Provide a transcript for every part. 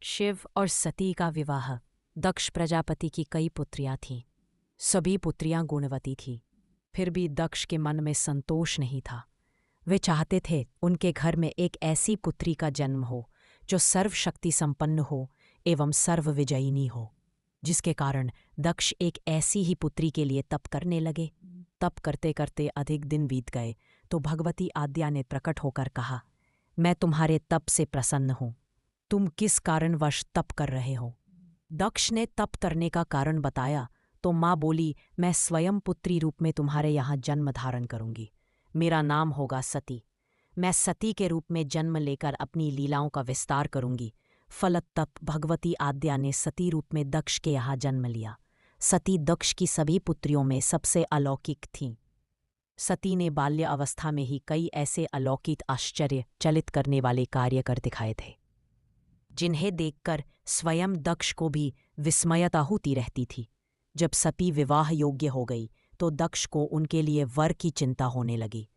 शिव और सती का विवाह। दक्ष प्रजापति की कई पुत्रियां थीं। सभी पुत्रियां गुणवती थीं। फिर भी दक्ष के मन में संतोष नहीं था। वे चाहते थे उनके घर में एक ऐसी पुत्री का जन्म हो जो सर्वशक्ति संपन्न हो एवं सर्वविजयिनी हो, जिसके कारण दक्ष एक ऐसी ही पुत्री के लिए तप करने लगे। तप करते करते अधिक दिन बीत गए तो भगवती आद्या ने प्रकट होकर कहा, मैं तुम्हारे तप से प्रसन्न हूँ। तुम किस कारणवश तप कर रहे हो? दक्ष ने तप करने का कारण बताया तो माँ बोली, मैं स्वयं पुत्री रूप में तुम्हारे यहाँ जन्म धारण करूंगी। मेरा नाम होगा सती। मैं सती के रूप में जन्म लेकर अपनी लीलाओं का विस्तार करूंगी। फलतप भगवती आद्या ने सती रूप में दक्ष के यहाँ जन्म लिया। सती दक्ष की सभी पुत्रियों में सबसे अलौकिक थीं। सती ने बाल्य अवस्था में ही कई ऐसे अलौकिक आश्चर्य चलित करने वाले कार्य कर दिखाए थे, जिन्हें देखकर स्वयं दक्ष को भी विस्मयता होती रहती थी। जब सती विवाह योग्य हो गई तो दक्ष को उनके लिए वर की चिंता होने लगी।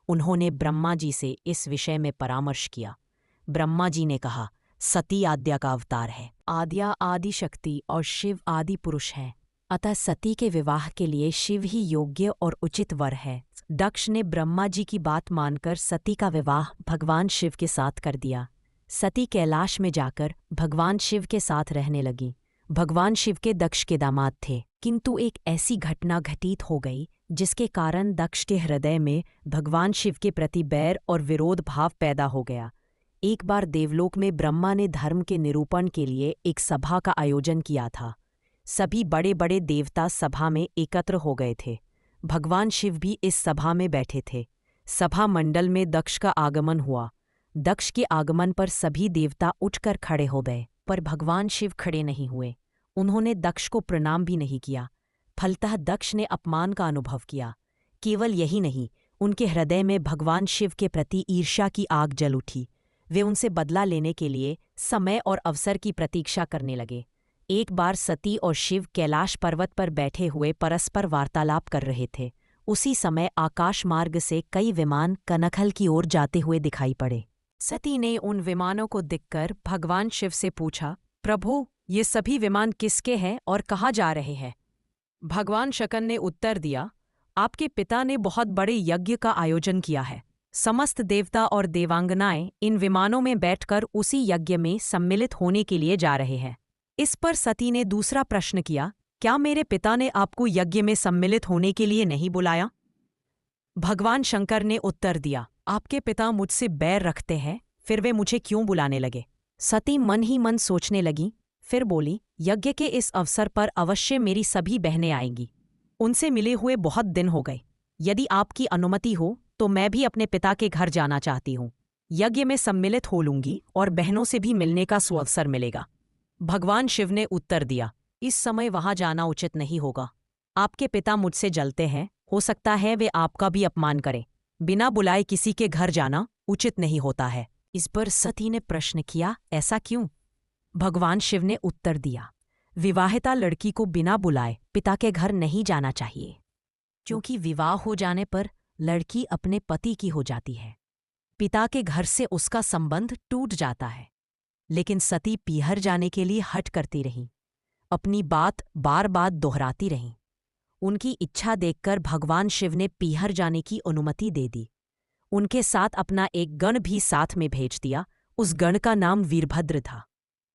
उन्होंने ब्रह्मा जी से इस विषय में परामर्श किया। ब्रह्मा जी ने कहा, सती आद्या का अवतार है। आद्या आदि शक्ति और शिव आदि पुरुष है, अतः सती के विवाह के लिए शिव ही योग्य और उचित वर है। दक्ष ने ब्रह्मा जी की बात मानकर सती का विवाह भगवान शिव के साथ कर दिया। सती कैलाश में जाकर भगवान शिव के साथ रहने लगी। भगवान शिव के दक्ष के दामाद थे, किंतु एक ऐसी घटना घटित हो गई जिसके कारण दक्ष के हृदय में भगवान शिव के प्रति बैर और विरोध भाव पैदा हो गया। एक बार देवलोक में ब्रह्मा ने धर्म के निरूपण के लिए एक सभा का आयोजन किया था। सभी बड़े बड़े देवता सभा में एकत्र हो गए थे। भगवान शिव भी इस सभा में बैठे थे। सभा मंडल में दक्ष का आगमन हुआ। दक्ष के आगमन पर सभी देवता उठकर खड़े हो गए, पर भगवान शिव खड़े नहीं हुए। उन्होंने दक्ष को प्रणाम भी नहीं किया। फलतः दक्ष ने अपमान का अनुभव किया। केवल यही नहीं, उनके हृदय में भगवान शिव के प्रति ईर्ष्या की आग जल उठी। वे उनसे बदला लेने के लिए समय और अवसर की प्रतीक्षा करने लगे। एक बार सती और शिव कैलाश पर्वत पर बैठे हुए परस्पर वार्तालाप कर रहे थे। उसी समय आकाश मार्ग से कई विमान कनखल की ओर जाते हुए दिखाई पड़े। सती ने उन विमानों को देखकर भगवान शिव से पूछा, प्रभु, ये सभी विमान किसके हैं और कहाँ जा रहे हैं? भगवान शकन ने उत्तर दिया, आपके पिता ने बहुत बड़े यज्ञ का आयोजन किया है। समस्त देवता और देवांगनाएं इन विमानों में बैठकर उसी यज्ञ में सम्मिलित होने के लिए जा रहे हैं। इस पर सती ने दूसरा प्रश्न किया, क्या मेरे पिता ने आपको यज्ञ में सम्मिलित होने के लिए नहीं बुलाया? भगवान शंकर ने उत्तर दिया, आपके पिता मुझसे बैर रखते हैं, फिर वे मुझे क्यों बुलाने लगे? सती मन ही मन सोचने लगी, फिर बोली, यज्ञ के इस अवसर पर अवश्य मेरी सभी बहनें आएंगी। उनसे मिले हुए बहुत दिन हो गए। यदि आपकी अनुमति हो तो मैं भी अपने पिता के घर जाना चाहती हूँ। यज्ञ में सम्मिलित हो लूंगी और बहनों से भी मिलने का सुअवसर मिलेगा। भगवान शिव ने उत्तर दिया, इस समय वहां जाना उचित नहीं होगा। आपके पिता मुझसे जलते हैं, हो सकता है वे आपका भी अपमान करें। बिना बुलाए किसी के घर जाना उचित नहीं होता है। इस पर सती ने प्रश्न किया, ऐसा क्यों? भगवान शिव ने उत्तर दिया, विवाहिता लड़की को बिना बुलाए पिता के घर नहीं जाना चाहिए, क्योंकि विवाह हो जाने पर लड़की अपने पति की हो जाती है। पिता के घर से उसका संबंध टूट जाता है। लेकिन सती पीहर जाने के लिए हठ करती रहीं, अपनी बात बार बार दोहराती रहीं। उनकी इच्छा देखकर भगवान शिव ने पीहर जाने की अनुमति दे दी। उनके साथ अपना एक गण भी साथ में भेज दिया। उस गण का नाम वीरभद्र था।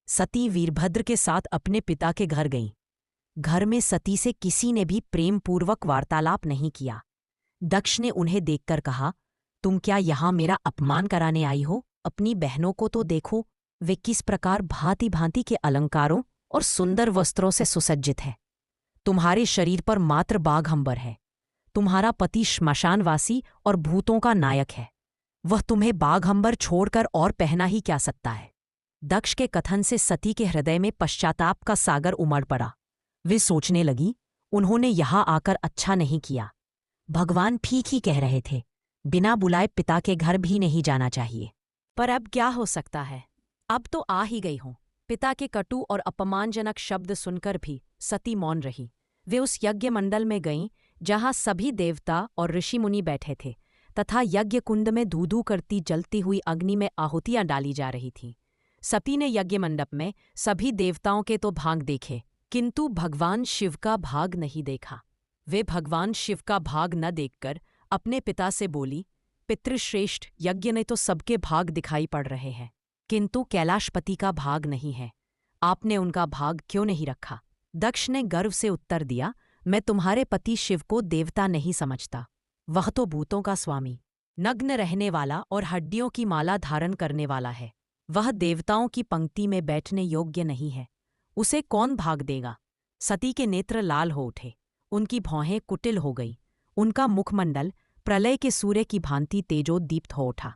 सती वीरभद्र के साथ अपने पिता के घर गईं। घर में सती से किसी ने भी प्रेम पूर्वक वार्तालाप नहीं किया। दक्ष ने उन्हें देखकर कहा, तुम क्या यहाँ मेरा अपमान कराने आई हो? अपनी बहनों को तो देखो, वे किस प्रकार भांति भांति के अलंकारों और सुंदर वस्त्रों से सुसज्जित है। तुम्हारे शरीर पर मात्र बाघंबर है। तुम्हारा पति श्मशानवासी और भूतों का नायक है। वह तुम्हें बाघंबर छोड़कर और पहना ही क्या सकता है? दक्ष के कथन से सती के हृदय में पश्चाताप का सागर उमड़ पड़ा। वे सोचने लगी, उन्होंने यहाँ आकर अच्छा नहीं किया। भगवान ठीक ही कह रहे थे, बिना बुलाए पिता के घर भी नहीं जाना चाहिए। पर अब क्या हो सकता है? अब तो आ ही गई हूं। पिता के कटु और अपमानजनक शब्द सुनकर भी सती मौन रही। वे उस यज्ञ मंडल में गईं जहां सभी देवता और ऋषि मुनि बैठे थे तथा यज्ञ कुंड में धू धू करती जलती हुई अग्नि में आहुतियां डाली जा रही थीं। सती ने यज्ञ मंडप में सभी देवताओं के तो भाग देखे, किंतु भगवान शिव का भाग नहीं देखा। वे भगवान शिव का भाग न देखकर अपने पिता से बोली, पितृश्रेष्ठ, यज्ञ ने तो सबके भाग दिखाई पड़ रहे हैं, किंतु कैलाशपति का भाग नहीं है। आपने उनका भाग क्यों नहीं रखा? दक्ष ने गर्व से उत्तर दिया, मैं तुम्हारे पति शिव को देवता नहीं समझता। वह तो भूतों का स्वामी, नग्न रहने वाला और हड्डियों की माला धारण करने वाला है। वह देवताओं की पंक्ति में बैठने योग्य नहीं है। उसे कौन भाग देगा? सती के नेत्र लाल हो उठे, उनकी भौहें कुटिल हो गई, उनका मुखमंडल प्रलय के सूर्य की भांति तेजोदीप्त हो उठा।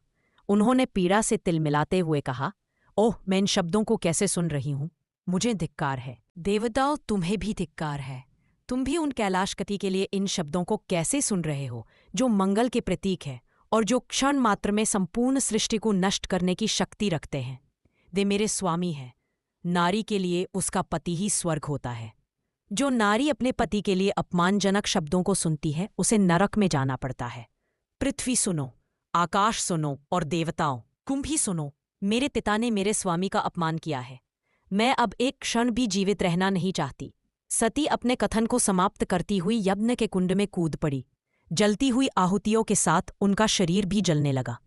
उन्होंने पीड़ा से तिलमिलाते हुए कहा, ओह, मैं इन शब्दों को कैसे सुन रही हूं? मुझे धिक्कार है। देवताओं, तुम्हें भी धिक्कार है। तुम भी उन कैलाशपति के लिए इन शब्दों को कैसे सुन रहे हो, जो मंगल के प्रतीक है और जो क्षण मात्र में संपूर्ण सृष्टि को नष्ट करने की शक्ति रखते हैं। वे मेरे स्वामी हैं। नारी के लिए उसका पति ही स्वर्ग होता है। जो नारी अपने पति के लिए अपमानजनक शब्दों को सुनती है, उसे नरक में जाना पड़ता है। पृथ्वी सुनो, आकाश सुनो और देवताओं, तुम भी सुनो। मेरे पिता ने मेरे स्वामी का अपमान किया है। मैं अब एक क्षण भी जीवित रहना नहीं चाहती। सती अपने कथन को समाप्त करती हुई यज्ञ के कुंड में कूद पड़ी। जलती हुई आहुतियों के साथ उनका शरीर भी जलने लगा।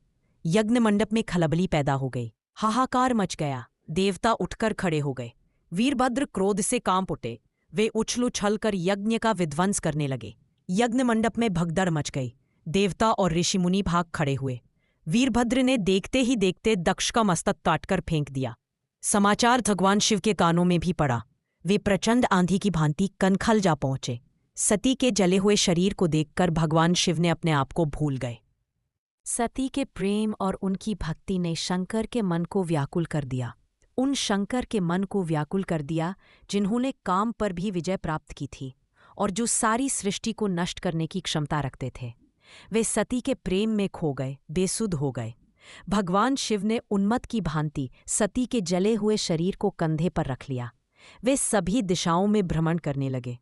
यज्ञ मंडप में खलबली पैदा हो गई, हाहाकार मच गया। देवता उठकर खड़े हो गए। वीरभद्र क्रोध से कांप उठे। वे उछल उछल कर यज्ञ का विध्वंस करने लगे। यज्ञ मंडप में भगदड़ मच गई। देवता और ऋषि मुनि भाग खड़े हुए। वीरभद्र ने देखते ही देखते दक्ष का मस्तक काटकर फेंक दिया। समाचार भगवान शिव के कानों में भी पड़ा। वे प्रचंड आंधी की भांति कनखल जा पहुंचे। सती के जले हुए शरीर को देखकर भगवान शिव ने अपने आप को भूल गए। सती के प्रेम और उनकी भक्ति ने शंकर के मन को व्याकुल कर दिया। उन शंकर के मन को व्याकुल कर दिया जिन्होंने काम पर भी विजय प्राप्त की थी और जो सारी सृष्टि को नष्ट करने की क्षमता रखते थे। वे सती के प्रेम में खो गए, बेसुध हो गए। भगवान शिव ने उन्मत्त की भांति सती के जले हुए शरीर को कंधे पर रख लिया। वे सभी दिशाओं में भ्रमण करने लगे।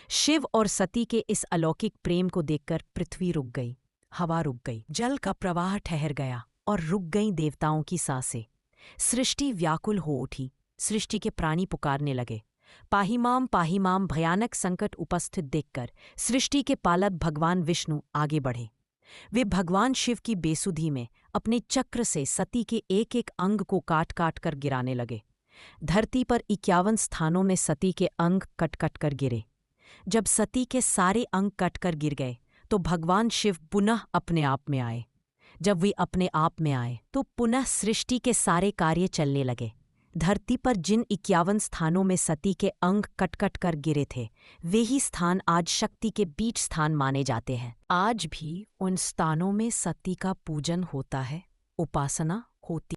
शिव और सती के इस अलौकिक प्रेम को देखकर पृथ्वी रुक गई, हवा रुक गई, जल का प्रवाह ठहर गया और रुक गईं देवताओं की सांसें। सृष्टि व्याकुल हो उठी। सृष्टि के प्राणी पुकारने लगे, पाहिमाम पाहिमाम। भयानक संकट उपस्थित देखकर सृष्टि के पालक भगवान विष्णु आगे बढ़े। वे भगवान शिव की बेसुधी में अपने चक्र से सती के एक एक अंग को काट काट कर गिराने लगे। धरती पर 51 स्थानों में सती के अंग कट कट कर गिरे। जब सती के सारे अंग कटकर गिर गए तो भगवान शिव पुनः अपने आप में आए। जब वे अपने आप में आए तो पुनः सृष्टि के सारे कार्य चलने लगे। धरती पर जिन 51 स्थानों में सती के अंग कट कट कर गिरे थे, वे ही स्थान आज शक्ति के बीच स्थान माने जाते हैं। आज भी उन स्थानों में सती का पूजन होता है, उपासना होती